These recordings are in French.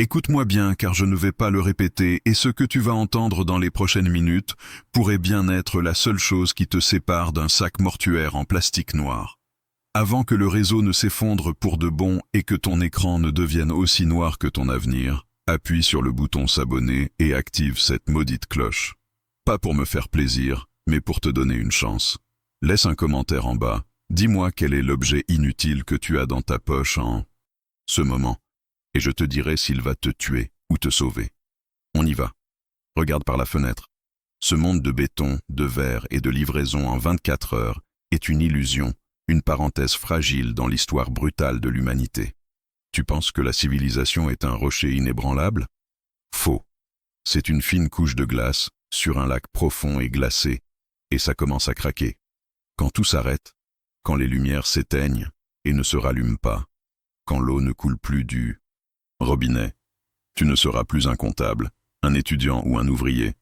Écoute-moi bien car je ne vais pas le répéter et ce que tu vas entendre dans les prochaines minutes pourrait bien être la seule chose qui te sépare d'un sac mortuaire en plastique noir. Avant que le réseau ne s'effondre pour de bon et que ton écran ne devienne aussi noir que ton avenir, appuie sur le bouton s'abonner et active cette maudite cloche. Pas pour me faire plaisir, mais pour te donner une chance. Laisse un commentaire en bas, dis-moi quel est l'objet inutile que tu as dans ta poche en ce moment, et je te dirai s'il va te tuer ou te sauver. On y va. Regarde par la fenêtre. Ce monde de béton, de verre et de livraison en 24 heures est une illusion, une parenthèse fragile dans l'histoire brutale de l'humanité. Tu penses que la civilisation est un rocher inébranlable? Faux. C'est une fine couche de glace sur un lac profond et glacé, et ça commence à craquer. Quand tout s'arrête, quand les lumières s'éteignent et ne se rallument pas, quand l'eau ne coule plus du robinet, tu ne seras plus un comptable, un étudiant ou un ouvrier.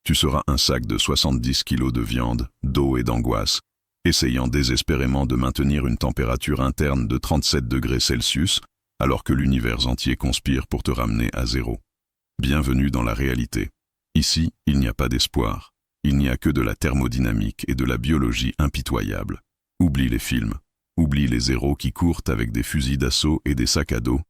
Tu seras un sac de 70 kilos de viande, d'eau et d'angoisse, essayant désespérément de maintenir une température interne de 37 degrés Celsius, alors que l'univers entier conspire pour te ramener à zéro. Bienvenue dans la réalité. Ici, il n'y a pas d'espoir. Il n'y a que de la thermodynamique et de la biologie impitoyable. Oublie les films. Oublie les héros qui courent avec des fusils d'assaut et des sacs à dos.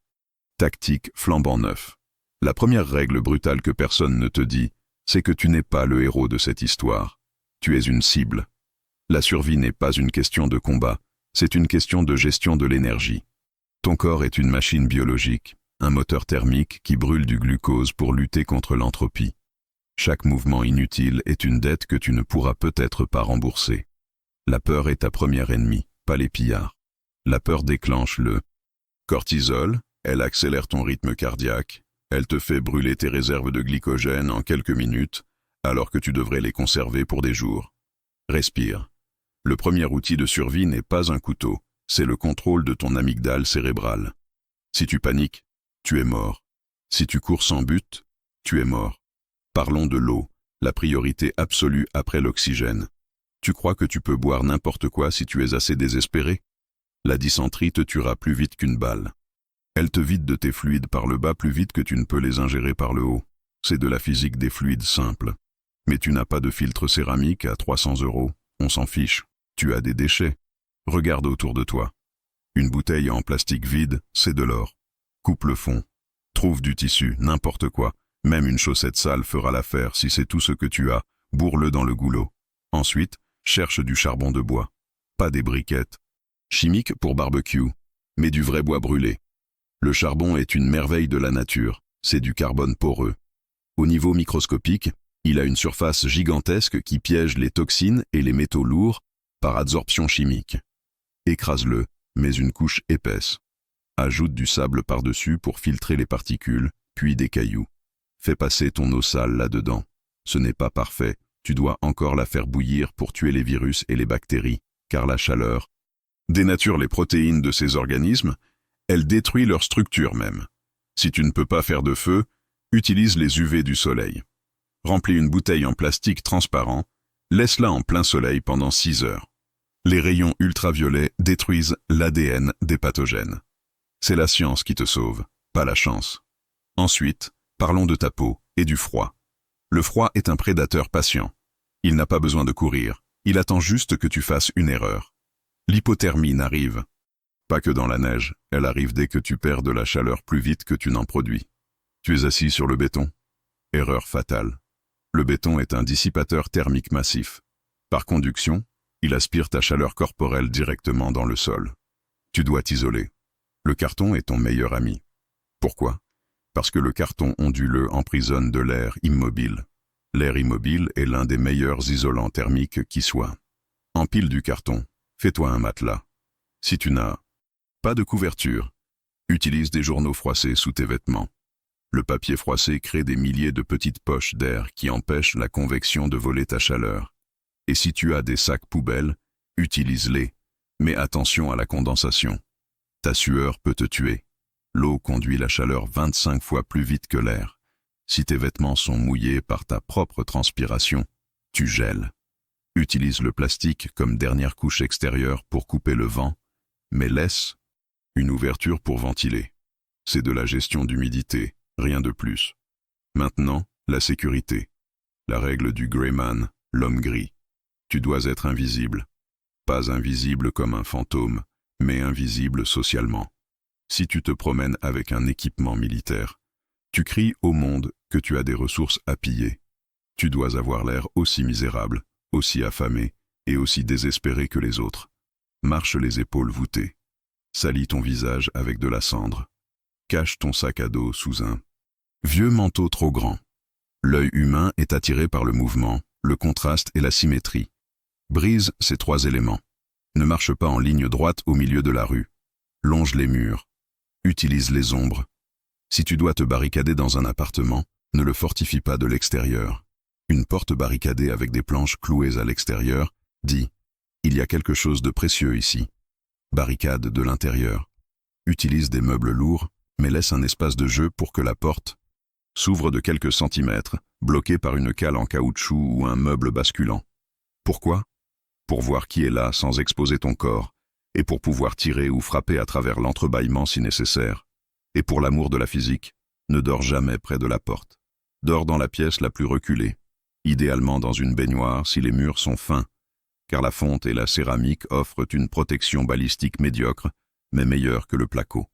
Tactique flambant neuf. La première règle brutale que personne ne te dit, c'est que tu n'es pas le héros de cette histoire. Tu es une cible. La survie n'est pas une question de combat, c'est une question de gestion de l'énergie. Ton corps est une machine biologique, un moteur thermique qui brûle du glucose pour lutter contre l'entropie. Chaque mouvement inutile est une dette que tu ne pourras peut-être pas rembourser. La peur est ta première ennemie, pas les pillards. La peur déclenche le cortisol, elle accélère ton rythme cardiaque, elle te fait brûler tes réserves de glycogène en quelques minutes, alors que tu devrais les conserver pour des jours. Respire. Le premier outil de survie n'est pas un couteau, c'est le contrôle de ton amygdale cérébrale. Si tu paniques, tu es mort. Si tu cours sans but, tu es mort. Parlons de l'eau, la priorité absolue après l'oxygène. Tu crois que tu peux boire n'importe quoi si tu es assez désespéré? La dysenterie te tuera plus vite qu'une balle. Elle te vide de tes fluides par le bas plus vite que tu ne peux les ingérer par le haut. C'est de la physique des fluides simple. Mais tu n'as pas de filtre céramique à 300 €, on s'en fiche. Tu as des déchets. Regarde autour de toi. Une bouteille en plastique vide, c'est de l'or. Coupe le fond. Trouve du tissu, n'importe quoi. Même une chaussette sale fera l'affaire si c'est tout ce que tu as. Bourre-le dans le goulot. Ensuite, cherche du charbon de bois. Pas des briquettes. Chimique pour barbecue, mais du vrai bois brûlé. Le charbon est une merveille de la nature. C'est du carbone poreux. Au niveau microscopique, il a une surface gigantesque qui piège les toxines et les métaux lourds par adsorption chimique. Écrase-le, mets une couche épaisse. Ajoute du sable par-dessus pour filtrer les particules, puis des cailloux. Fais passer ton eau sale là-dedans. Ce n'est pas parfait, tu dois encore la faire bouillir pour tuer les virus et les bactéries, car la chaleur dénature les protéines de ces organismes, elle détruit leur structure même. Si tu ne peux pas faire de feu, utilise les UV du soleil. Remplis une bouteille en plastique transparent, laisse-la en plein soleil pendant 6 heures. Les rayons ultraviolets détruisent l'ADN des pathogènes. C'est la science qui te sauve, pas la chance. Ensuite, parlons de ta peau et du froid. Le froid est un prédateur patient. Il n'a pas besoin de courir, il attend juste que tu fasses une erreur. L'hypothermie n'arrive pas que dans la neige, elle arrive dès que tu perds de la chaleur plus vite que tu n'en produis. Tu es assis sur le béton? Erreur fatale. Le béton est un dissipateur thermique massif. Par conduction, il aspire ta chaleur corporelle directement dans le sol. Tu dois t'isoler. Le carton est ton meilleur ami. Pourquoi? Parce que le carton onduleux emprisonne de l'air immobile. L'air immobile est l'un des meilleurs isolants thermiques qui soit. Empile du carton. Fais-toi un matelas. Si tu n'as pas de couverture, utilise des journaux froissés sous tes vêtements. Le papier froissé crée des milliers de petites poches d'air qui empêchent la convection de voler ta chaleur. Et si tu as des sacs poubelles, utilise-les, mais attention à la condensation. Ta sueur peut te tuer. L'eau conduit la chaleur 25 fois plus vite que l'air. Si tes vêtements sont mouillés par ta propre transpiration, tu gèles. Utilise le plastique comme dernière couche extérieure pour couper le vent, mais laisse une ouverture pour ventiler. C'est de la gestion d'humidité, Rien de plus. Maintenant, la sécurité. La règle du Greyman, l'homme gris. Tu dois être invisible. Pas invisible comme un fantôme, mais invisible socialement. Si tu te promènes avec un équipement militaire, tu cries au monde que tu as des ressources à piller. Tu dois avoir l'air aussi misérable, aussi affamé et aussi désespéré que les autres. Marche les épaules voûtées. Salis ton visage avec de la cendre. Cache ton sac à dos sous un vieux manteau trop grand. L'œil humain est attiré par le mouvement, le contraste et la symétrie. Brise ces trois éléments. Ne marche pas en ligne droite au milieu de la rue. Longe les murs. Utilise les ombres. Si tu dois te barricader dans un appartement, ne le fortifie pas de l'extérieur. Une porte barricadée avec des planches clouées à l'extérieur dit « Il y a quelque chose de précieux ici ». Barricade de l'intérieur. Utilise des meubles lourds, mais laisse un espace de jeu pour que la porte s'ouvre de quelques centimètres, bloquée par une cale en caoutchouc ou un meuble basculant. Pourquoi ? Pour voir qui est là sans exposer ton corps, et pour pouvoir tirer ou frapper à travers l'entrebâillement si nécessaire. Et pour l'amour de la physique, ne dors jamais près de la porte. Dors dans la pièce la plus reculée, idéalement dans une baignoire si les murs sont fins, car la fonte et la céramique offrent une protection balistique médiocre, mais meilleure que le placo.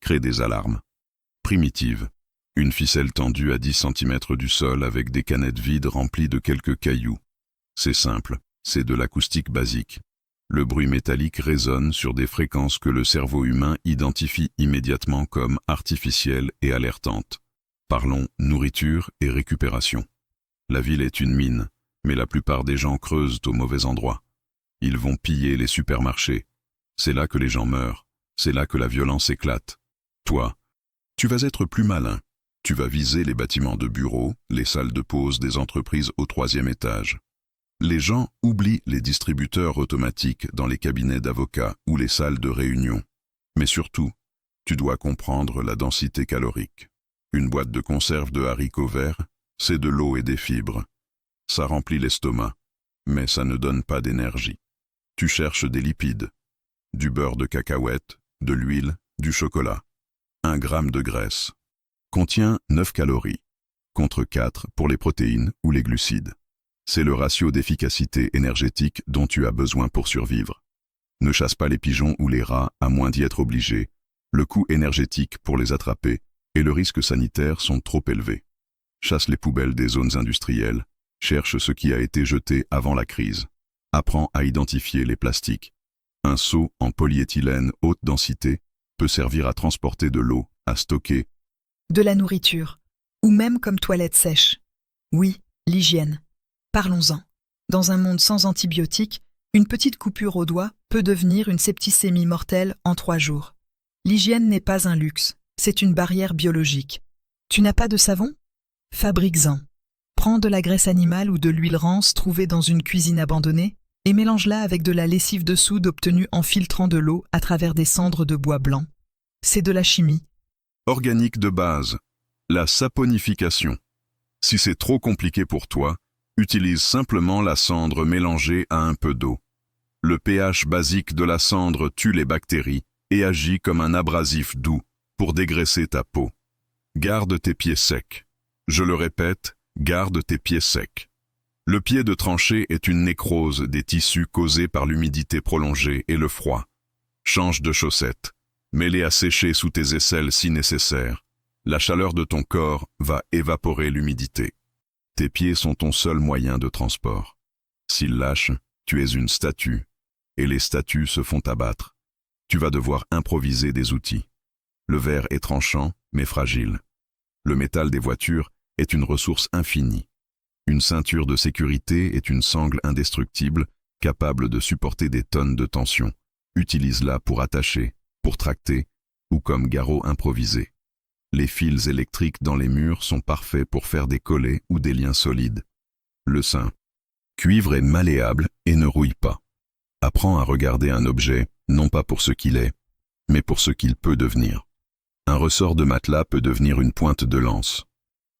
Crée des alarmes. Primitive. Une ficelle tendue à 10 cm du sol avec des canettes vides remplies de quelques cailloux. C'est simple, c'est de l'acoustique basique. Le bruit métallique résonne sur des fréquences que le cerveau humain identifie immédiatement comme artificielles et alertantes. Parlons nourriture et récupération. La ville est une mine, mais la plupart des gens creusent au mauvais endroit. Ils vont piller les supermarchés. C'est là que les gens meurent, c'est là que la violence éclate. Toi, tu vas être plus malin. Tu vas viser les bâtiments de bureaux, les salles de pause des entreprises au 3e étage. Les gens oublient les distributeurs automatiques dans les cabinets d'avocats ou les salles de réunion. Mais surtout, tu dois comprendre la densité calorique. Une boîte de conserve de haricots verts, c'est de l'eau et des fibres. Ça remplit l'estomac, mais ça ne donne pas d'énergie. Tu cherches des lipides, du beurre de cacahuète, de l'huile, du chocolat. 1 gramme de graisse contient 9 calories, contre 4 pour les protéines ou les glucides. C'est le ratio d'efficacité énergétique dont tu as besoin pour survivre. Ne chasse pas les pigeons ou les rats à moins d'y être obligé. Le coût énergétique pour les attraper et le risque sanitaire sont trop élevés. Chasse les poubelles des zones industrielles. Cherche ce qui a été jeté avant la crise. Apprends à identifier les plastiques. Un seau en polyéthylène haute densité peut servir à transporter de l'eau, à stocker de la nourriture, ou même comme toilette sèche. Oui, l'hygiène. Parlons-en. Dans un monde sans antibiotiques, une petite coupure au doigt peut devenir une septicémie mortelle en 3 jours. L'hygiène n'est pas un luxe, c'est une barrière biologique. Tu n'as pas de savon ? Fabrique-en. Prends de la graisse animale ou de l'huile rance trouvée dans une cuisine abandonnée et mélange-la avec de la lessive de soude obtenue en filtrant de l'eau à travers des cendres de bois blanc. C'est de la chimie. Organique de base. La saponification. Si c'est trop compliqué pour toi, utilise simplement la cendre mélangée à un peu d'eau. Le pH basique de la cendre tue les bactéries et agit comme un abrasif doux pour dégraisser ta peau. Garde tes pieds secs. Je le répète, garde tes pieds secs. Le pied de tranchée est une nécrose des tissus causée par l'humidité prolongée et le froid. Change de chaussettes. Mets-les à sécher sous tes aisselles si nécessaire. La chaleur de ton corps va évaporer l'humidité. Tes pieds sont ton seul moyen de transport. S'ils lâchent, tu es une statue, et les statues se font abattre. Tu vas devoir improviser des outils. Le verre est tranchant, mais fragile. Le métal des voitures est une ressource infinie. Une ceinture de sécurité est une sangle indestructible, capable de supporter des tonnes de tension. Utilise-la pour attacher, pour tracter, ou comme garrot improvisé. Les fils électriques dans les murs sont parfaits pour faire des collets ou des liens solides. Le sein. Cuivre est malléable et ne rouille pas. Apprends à regarder un objet, non pas pour ce qu'il est, mais pour ce qu'il peut devenir. Un ressort de matelas peut devenir une pointe de lance.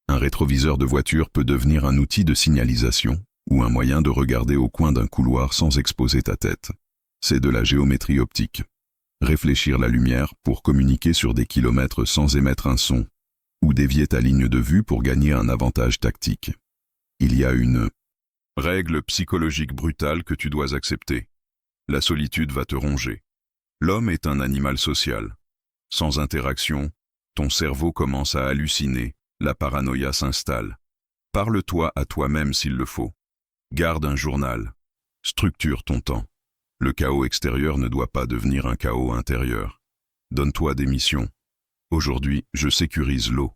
Un rétroviseur de voiture peut devenir un outil de signalisation ou un moyen de regarder au coin d'un couloir sans exposer ta tête. C'est de la géométrie optique. Réfléchir la lumière pour communiquer sur des kilomètres sans émettre un son. ou dévier ta ligne de vue pour gagner un avantage tactique. Il y a une règle psychologique brutale que tu dois accepter. La solitude va te ronger. L'homme est un animal social. Sans interaction, ton cerveau commence à halluciner, la paranoïa s'installe. Parle-toi à toi-même s'il le faut. Garde un journal. Structure ton temps. Le chaos extérieur ne doit pas devenir un chaos intérieur. Donne-toi des missions. Aujourd'hui, je sécurise l'eau.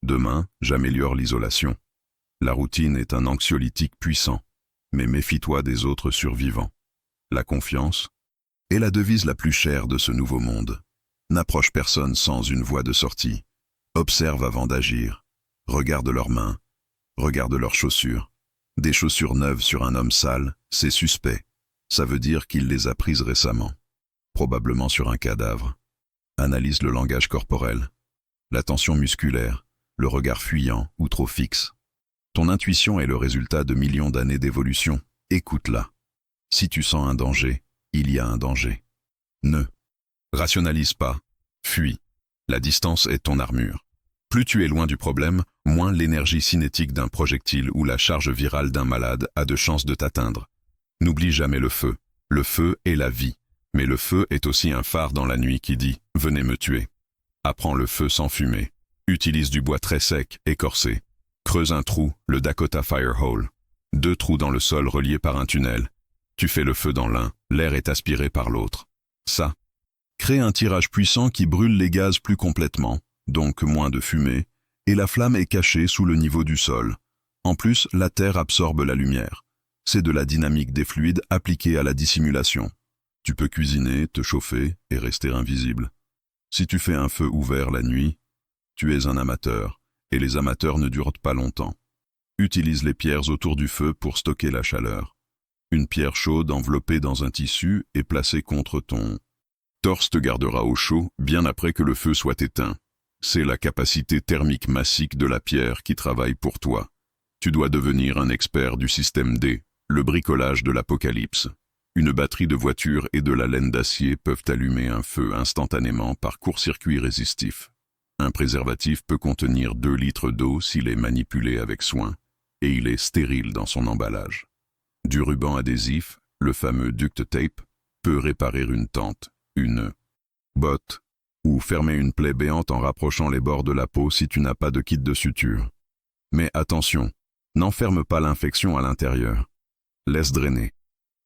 Demain, j'améliore l'isolation. La routine est un anxiolytique puissant, mais méfie-toi des autres survivants. La confiance est la devise la plus chère de ce nouveau monde. N'approche personne sans une voie de sortie. Observe avant d'agir. Regarde leurs mains. Regarde leurs chaussures. Des chaussures neuves sur un homme sale, c'est suspect. Ça veut dire qu'il les a prises récemment. Probablement sur un cadavre. Analyse le langage corporel. La tension musculaire, le regard fuyant ou trop fixe. Ton intuition est le résultat de millions d'années d'évolution. Écoute-la. Si tu sens un danger, il y a un danger. Ne rationalise pas. Fuis. La distance est ton armure. Plus tu es loin du problème, moins l'énergie cinétique d'un projectile ou la charge virale d'un malade a de chances de t'atteindre. N'oublie jamais le feu. Le feu est la vie. Mais le feu est aussi un phare dans la nuit qui dit « Venez me tuer ». Apprends le feu sans fumer. Utilise du bois très sec, écorcé. Creuse un trou, le Dakota Fire Hole. 2 trous dans le sol reliés par un tunnel. Tu fais le feu dans l'un, l'air est aspiré par l'autre. Ça crée un tirage puissant qui brûle les gaz plus complètement, donc moins de fumée, et la flamme est cachée sous le niveau du sol. En plus, la terre absorbe la lumière. C'est de la dynamique des fluides appliquée à la dissimulation. Tu peux cuisiner, te chauffer et rester invisible. Si tu fais un feu ouvert la nuit, tu es un amateur, et les amateurs ne durent pas longtemps. Utilise les pierres autour du feu pour stocker la chaleur. Une pierre chaude enveloppée dans un tissu et placée contre ton torse te gardera au chaud bien après que le feu soit éteint. C'est la capacité thermique massique de la pierre qui travaille pour toi. Tu dois devenir un expert du système D, le bricolage de l'apocalypse. Une batterie de voiture et de la laine d'acier peuvent allumer un feu instantanément par court-circuit résistif. Un préservatif peut contenir 2 litres d'eau s'il est manipulé avec soin, et il est stérile dans son emballage. Du ruban adhésif, le fameux duct tape, peut réparer une tente, une botte, ou fermer une plaie béante en rapprochant les bords de la peau si tu n'as pas de kit de suture. Mais attention, n'enferme pas l'infection à l'intérieur. Laisse drainer.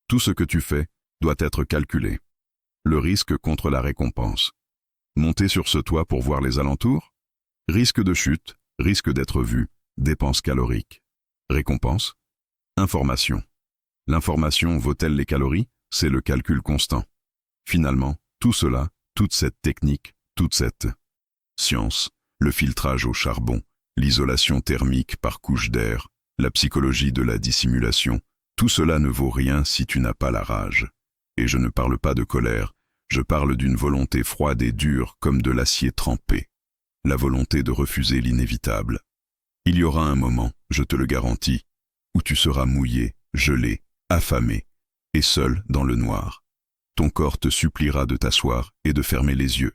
Tout ce que tu fais doit être calculé. Le risque contre la récompense. Monter sur ce toit pour voir les alentours? Risque de chute, risque d'être vu, dépense calorique. Récompense? Information. L'information vaut-elle les calories? C'est le calcul constant. Finalement, tout cela, toute cette technique, toute cette science, le filtrage au charbon, l'isolation thermique par couche d'air, la psychologie de la dissimulation, tout cela ne vaut rien si tu n'as pas la rage. Et je ne parle pas de colère, je parle d'une volonté froide et dure comme de l'acier trempé. La volonté de refuser l'inévitable. Il y aura un moment, je te le garantis, où tu seras mouillé, gelé, affamé, et seul dans le noir. Ton corps te suppliera de t'asseoir et de fermer les yeux.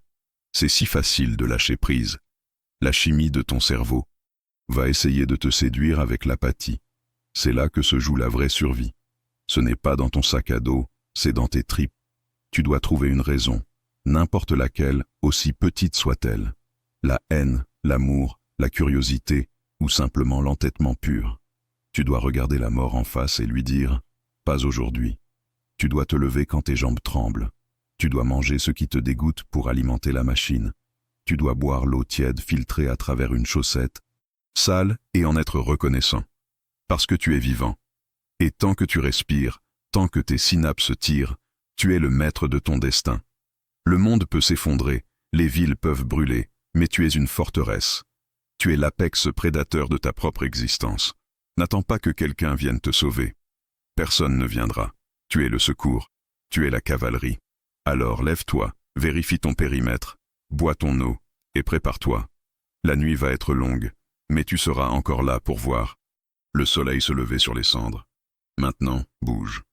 C'est si facile de lâcher prise. La chimie de ton cerveau va essayer de te séduire avec l'apathie. C'est là que se joue la vraie survie. Ce n'est pas dans ton sac à dos, c'est dans tes tripes. Tu dois trouver une raison, n'importe laquelle, aussi petite soit-elle. La haine, l'amour, la curiosité, ou simplement l'entêtement pur. Tu dois regarder la mort en face et lui dire « Pas aujourd'hui ». Tu dois te lever quand tes jambes tremblent. Tu dois manger ce qui te dégoûte pour alimenter la machine. Tu dois boire l'eau tiède filtrée à travers une chaussette, sale, et en être reconnaissant. Parce que tu es vivant. Et tant que tu respires, tant que tes synapses tirent, tu es le maître de ton destin. Le monde peut s'effondrer, les villes peuvent brûler, mais tu es une forteresse. Tu es l'apex prédateur de ta propre existence. N'attends pas que quelqu'un vienne te sauver. Personne ne viendra. Tu es le secours. Tu es la cavalerie. Alors lève-toi, vérifie ton périmètre, bois ton eau, et prépare-toi. La nuit va être longue, mais tu seras encore là pour voir le soleil se lever sur les cendres. Maintenant, bouge.